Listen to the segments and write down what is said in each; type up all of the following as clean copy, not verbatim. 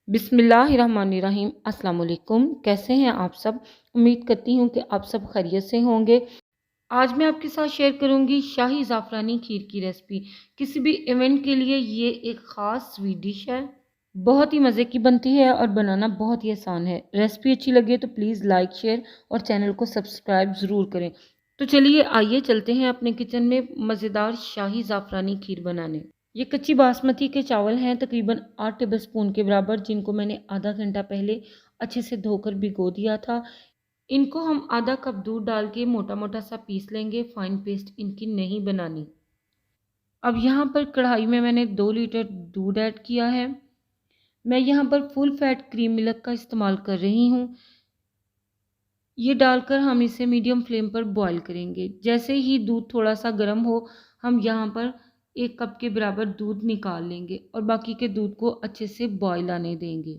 बिस्मिल्लाहिर्रहमानिर्रहीम। अस्सलाम वालेकुम। कैसे हैं आप सब? उम्मीद करती हूँ कि आप सब खैरियत से होंगे। आज मैं आपके साथ शेयर करूँगी शाही ज़ाफ़रानी खीर की रेसिपी। किसी भी इवेंट के लिए ये एक ख़ास स्वीट डिश है। बहुत ही मज़े की बनती है और बनाना बहुत ही आसान है। रेसिपी अच्छी लगे तो प्लीज़ लाइक, शेयर और चैनल को सब्सक्राइब ज़रूर करें। तो चलिए आइए चलते हैं अपने किचन में मज़ेदार शाही ज़ाफ़रानी खीर बनाने। ये कच्ची बासमती के चावल हैं तकरीबन 8 टेबलस्पून के बराबर, जिनको मैंने आधा घंटा पहले अच्छे से धोकर भिगो दिया था। इनको हम आधा कप दूध डाल के मोटा मोटा सा पीस लेंगे। फाइन पेस्ट इनकी नहीं बनानी। अब यहाँ पर कढ़ाई में मैंने 2 लीटर दूध ऐड किया है। मैं यहाँ पर फुल फैट क्रीम मिल्क का इस्तेमाल कर रही हूँ। ये डालकर हम इसे मीडियम फ्लेम पर बॉईल करेंगे। जैसे ही दूध थोड़ा सा गर्म हो, हम यहाँ पर 1 कप के बराबर दूध निकाल लेंगे और बाकी के दूध को अच्छे से बॉईल आने देंगे।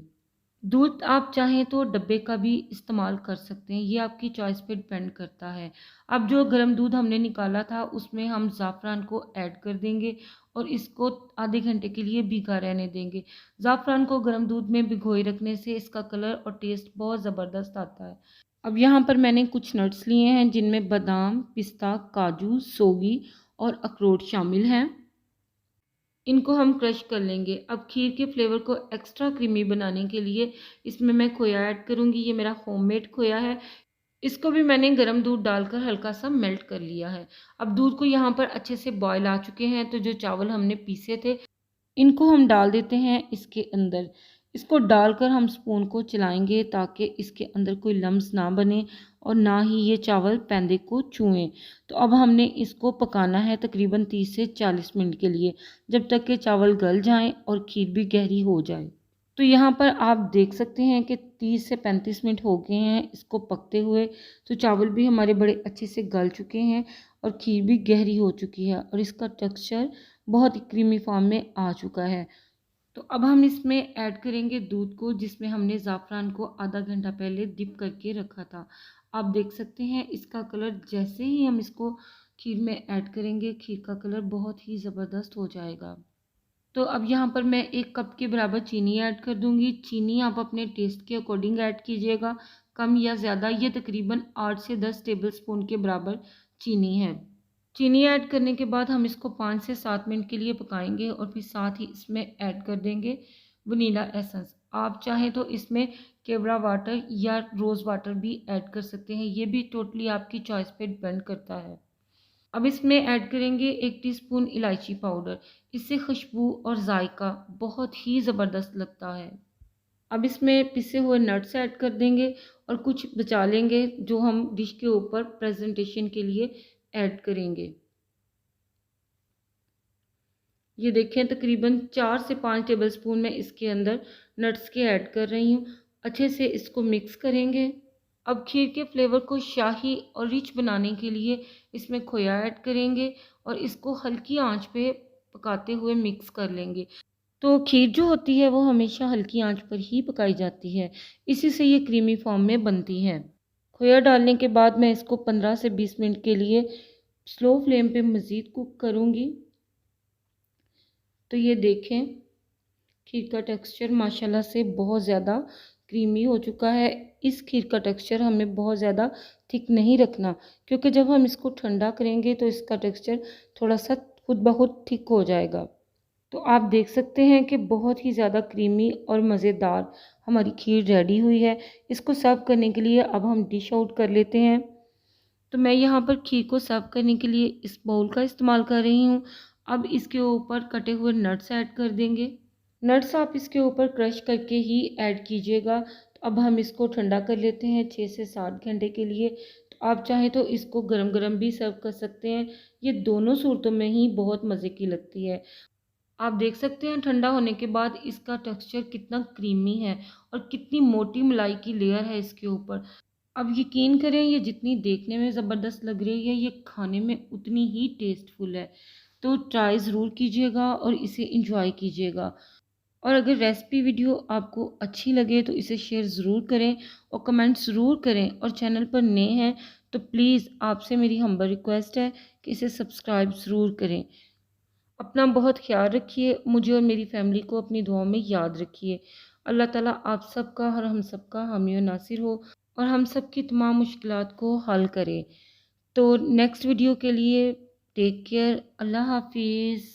दूध आप चाहें तो डब्बे का भी इस्तेमाल कर सकते हैं, ये आपकी चॉइस पे डिपेंड करता है। अब जो गर्म दूध हमने निकाला था उसमें हम ज़ाफ़रान को ऐड कर देंगे और इसको आधे घंटे के लिए भिगा रहने देंगे। ज़ाफ़रान को गर्म दूध में भिगोए रखने से इसका कलर और टेस्ट बहुत ज़बरदस्त आता है। अब यहाँ पर मैंने कुछ नट्स लिए हैं जिनमें बादाम, पिस्ता, काजू, सोगी और अखरोट शामिल हैं। इनको हम क्रश कर लेंगे। अब खीर के फ्लेवर को एक्स्ट्रा क्रीमी बनाने के लिए इसमें मैं खोया ऐड करूँगी। ये मेरा होममेड खोया है। इसको भी मैंने गर्म दूध डालकर हल्का सा मेल्ट कर लिया है। अब दूध को यहाँ पर अच्छे से बॉयल आ चुके हैं, तो जो चावल हमने पीसे थे इनको हम डाल देते हैं इसके अंदर। इसको डालकर हम स्पून को चलाएंगे ताकि इसके अंदर कोई लम्स ना बने और ना ही ये चावल पैंदे को छुएं। तो अब हमने इसको पकाना है तकरीबन 30 से 40 मिनट के लिए, जब तक कि चावल गल जाएं और खीर भी गहरी हो जाए। तो यहाँ पर आप देख सकते हैं कि 30 से 35 मिनट हो गए हैं इसको पकते हुए। तो चावल भी हमारे बड़े अच्छे से गल चुके हैं और खीर भी गहरी हो चुकी है और इसका टेक्सचर बहुत ही क्रीमी फॉर्म में आ चुका है। तो अब हम इसमें ऐड करेंगे दूध को, जिसमें हमने ज़ाफ़रान को आधा घंटा पहले डिप करके रखा था। आप देख सकते हैं इसका कलर, जैसे ही हम इसको खीर में ऐड करेंगे खीर का कलर बहुत ही ज़बरदस्त हो जाएगा। तो अब यहाँ पर मैं 1 कप के बराबर चीनी ऐड कर दूँगी। चीनी आप अपने टेस्ट के अकॉर्डिंग ऐड कीजिएगा, कम या ज़्यादा। ये तकरीबन 8 से 10 टेबलस्पून के बराबर चीनी है। चीनी ऐड करने के बाद हम इसको 5 से 7 मिनट के लिए पकाएंगे और फिर साथ ही इसमें ऐड कर देंगे वनीला एसेंस। आप चाहें तो इसमें केवड़ा वाटर या रोज़ वाटर भी ऐड कर सकते हैं, ये भी टोटली आपकी चॉइस पे डिपेंड करता है। अब इसमें ऐड करेंगे 1 टीस्पून इलायची पाउडर। इससे खुशबू और जायका बहुत ही ज़बरदस्त लगता है। अब इसमें पिसे हुए नट्स ऐड कर देंगे और कुछ बचा लेंगे जो हम डिश के ऊपर प्रेजेंटेशन के लिए ऐड करेंगे। ये देखें तकरीबन 4 से 5 टेबलस्पून मैं इसके अंदर नट्स के ऐड कर रही हूँ। अच्छे से इसको मिक्स करेंगे। अब खीर के फ्लेवर को शाही और रिच बनाने के लिए इसमें खोया ऐड करेंगे और इसको हल्की आंच पे पकाते हुए मिक्स कर लेंगे। तो खीर जो होती है वो हमेशा हल्की आंच पर ही पकाई जाती है, इसी से ये क्रीमी फॉर्म में बनती है। खोया डालने के बाद मैं इसको 15 से 20 मिनट के लिए स्लो फ्लेम पे मज़ीद कुक करूँगी। तो ये देखें खीर का टेक्सचर माशाल्लाह से बहुत ज़्यादा क्रीमी हो चुका है। इस खीर का टेक्सचर हमें बहुत ज़्यादा थिक नहीं रखना, क्योंकि जब हम इसको ठंडा करेंगे तो इसका टेक्सचर थोड़ा सा खुद ब खुद थिक हो जाएगा। तो आप देख सकते हैं कि बहुत ही ज़्यादा क्रीमी और मज़ेदार हमारी खीर रेडी हुई है। इसको सर्व करने के लिए अब हम डिश आउट कर लेते हैं। तो मैं यहाँ पर खीर को सर्व करने के लिए इस बाउल का इस्तेमाल कर रही हूँ। अब इसके ऊपर कटे हुए नट्स ऐड कर देंगे। नट्स आप इसके ऊपर क्रश करके ही ऐड कीजिएगा। तो अब हम इसको ठंडा कर लेते हैं 6 से 7 घंटे के लिए। तो आप चाहें तो इसको गरम गरम भी सर्व कर सकते हैं। ये दोनों सूरतों में ही बहुत मज़े की लगती है। आप देख सकते हैं ठंडा होने के बाद इसका टेक्सचर कितना क्रीमी है और कितनी मोटी मलाई की लेयर है इसके ऊपर। अब यकीन करें ये जितनी देखने में ज़बरदस्त लग रही है ये खाने में उतनी ही टेस्टफुल है। तो ट्राई ज़रूर कीजिएगा और इसे इंजॉय कीजिएगा। और अगर रेसिपी वीडियो आपको अच्छी लगे तो इसे शेयर ज़रूर करें और कमेंट ज़रूर करें। और चैनल पर नए हैं तो प्लीज़ आपसे मेरी हम्बल रिक्वेस्ट है कि इसे सब्सक्राइब ज़रूर करें। अपना बहुत ख्याल रखिए। मुझे और मेरी फैमिली को अपनी दुआओं में याद रखिए। अल्लाह ताला आप सबका और हम सबका हामी और नासिर हो और हम सब की तमाम मुश्किलात को हल करे। तो नेक्स्ट वीडियो के लिए टेक केयर, अल्लाह हाफिज़।